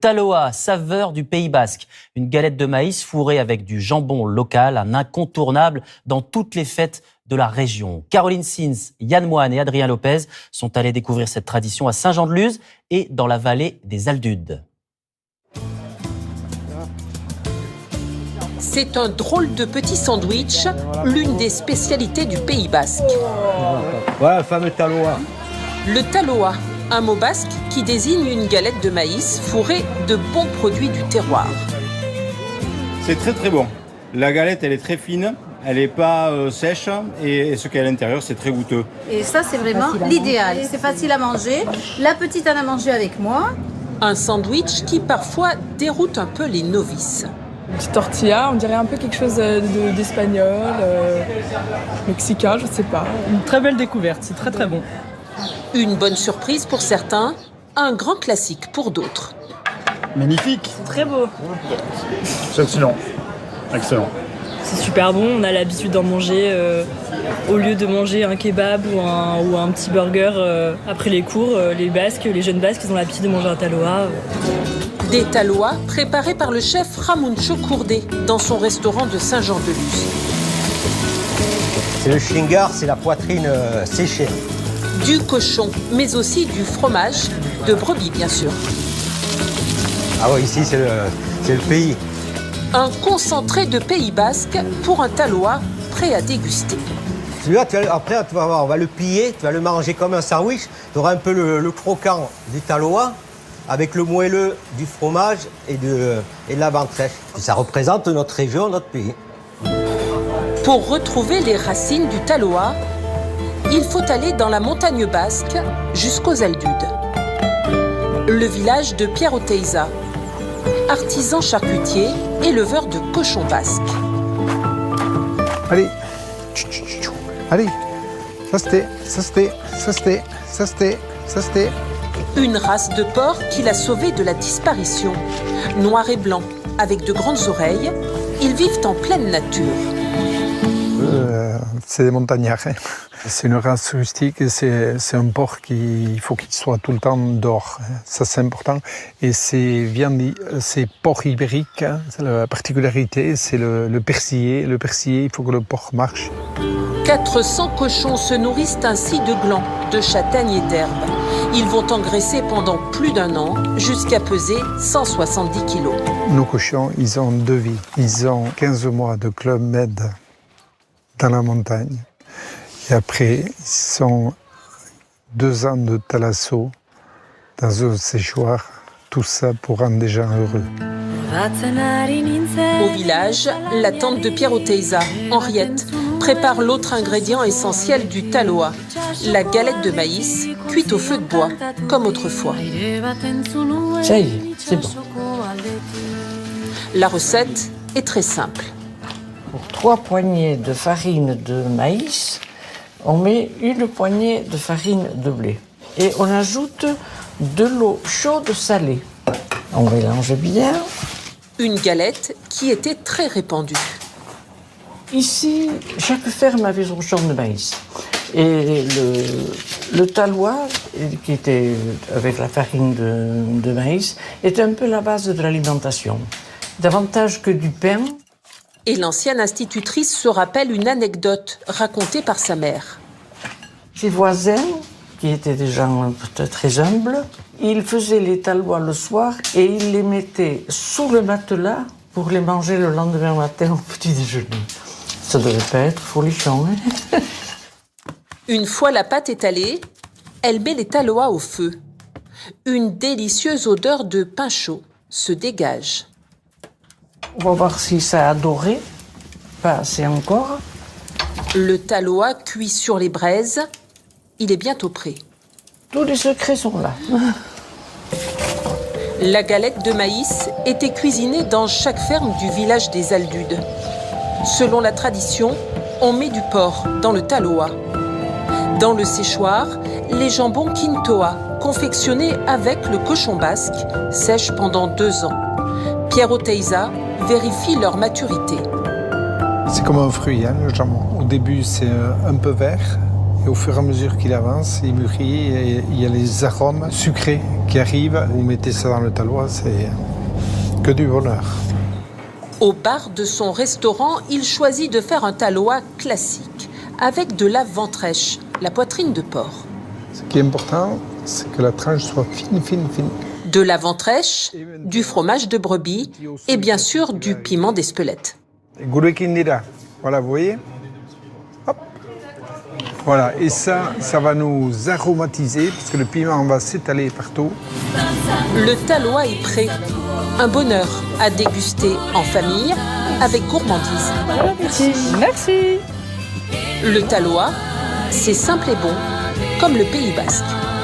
Taloa, saveur du Pays Basque. Une galette de maïs fourrée avec du jambon local, un incontournable dans toutes les fêtes de la région. Caroline Sins, Yann Moine et Adrien Lopez sont allés découvrir cette tradition à Saint-Jean-de-Luz et dans la vallée des Aldudes. C'est un drôle de petit sandwich, l'une des spécialités du Pays Basque. Ouais, le fameux taloa. Le taloa, un mot basque qui désigne une galette de maïs fourrée de bons produits du terroir. C'est très très bon. La galette, elle est très fine, elle n'est pas sèche et ce qu'il y a à l'intérieur, c'est très goûteux. Et ça, c'est vraiment l'idéal. C'est facile à manger. La petite en a mangé avec moi. Un sandwich qui parfois déroute un peu les novices. Une petite tortilla, on dirait un peu quelque chose d'espagnol, mexicain, je ne sais pas. Une très belle découverte, c'est très très bon. Une bonne surprise pour certains, un grand classique pour d'autres. Magnifique. C'est très beau. C'est excellent. Excellent. C'est super bon, on a l'habitude d'en manger au lieu de manger un kebab ou un petit burger après les cours. Les Basques, les jeunes Basques, ils ont l'habitude de manger un taloa. Des taloas préparés par le chef Ramuncho Kourdé dans son restaurant de Saint-Jean-de-Luz. C'est le shingar, c'est la poitrine séchée. Du cochon, mais aussi du fromage, de brebis bien sûr. Ah oui, ici c'est le pays. Un concentré de Pays Basque pour un taloa prêt à déguster. Celui-là, après, tu vas voir, on va le piller, tu vas le manger comme un sandwich. Tu auras un peu le croquant du taloa avec le moelleux du fromage et de la viande sèche. Ça représente notre région, notre pays. Pour retrouver les racines du taloa, il faut aller dans la montagne basque jusqu'aux Aldudes. Le village de Pierre Oteiza, artisan charcutier, éleveur de cochons basques. Allez, allez, ça c'était. Une race de porc qui l'a sauvé de la disparition. Noir et blanc, avec de grandes oreilles, ils vivent en pleine nature. C'est des montagnards. Hein. C'est une race rustique, c'est un porc il faut qu'il soit tout le temps dehors. Ça, c'est important. Et c'est porc ibérique. Hein. La particularité, c'est le persillé. Le persillé, il faut que le porc marche. 400 cochons se nourrissent ainsi de glands, de châtaignes et d'herbes. Ils vont engraisser pendant plus d'1 an, jusqu'à peser 170 kilos. Nos cochons, ils ont 2 vies. Ils ont 15 mois de Club Med dans la montagne. Et après, ils sont 2 ans de thalasso dans un séchoir. Tout ça pour rendre des gens heureux. Au village, la tante de Pierre Oteiza, Henriette, prépare l'autre ingrédient essentiel du taloa, la galette de maïs cuite au feu de bois, comme autrefois. Ça y est, c'est bon. La recette est très simple. Pour 3 poignées de farine de maïs, on met 1 poignée de farine de blé. Et on ajoute de l'eau chaude salée. On mélange bien. Une galette qui était très répandue. Ici, chaque ferme avait son champ de maïs. Et le taloa, qui était avec la farine de maïs, était un peu la base de l'alimentation. Davantage que du pain. Et l'ancienne institutrice se rappelle une anecdote racontée par sa mère. Ses voisins, qui étaient des gens peut-être très humbles, ils faisaient les talois le soir et ils les mettaient sous le matelas pour les manger le lendemain matin au petit déjeuner. Ça devait pas être folichon, hein. Une fois la pâte étalée, elle met les taloas au feu. Une délicieuse odeur de pain chaud se dégage. On va voir si ça a doré. Pas assez encore. Le taloa cuit sur les braises. Il est bientôt prêt. Tous les secrets sont là. La galette de maïs était cuisinée dans chaque ferme du village des Aldudes. Selon la tradition, on met du porc dans le taloa. Dans le séchoir, les jambons quintoa, confectionnés avec le cochon basque, sèchent pendant 2 ans. Pierre Oteiza vérifie leur maturité. C'est comme un fruit, hein, le jambon. Au début, c'est un peu vert. Et au fur et à mesure qu'il avance, il mûrit et il y a les arômes sucrés qui arrivent. Vous mettez ça dans le talois, c'est que du bonheur. Au bar de son restaurant, il choisit de faire un talois classique, avec de la ventrèche, la poitrine de porc. Ce qui est important, c'est que la tranche soit fine, fine, fine. De la ventrèche, du fromage de brebis et bien sûr du piment d'Espelette. Gurequindira, voilà, vous voyez? Hop. Voilà, et ça va nous aromatiser, parce que le piment va s'étaler partout. Le talois est prêt. Un bonheur à déguster en famille, avec gourmandise. Merci. Le talois, c'est simple et bon, comme le Pays Basque.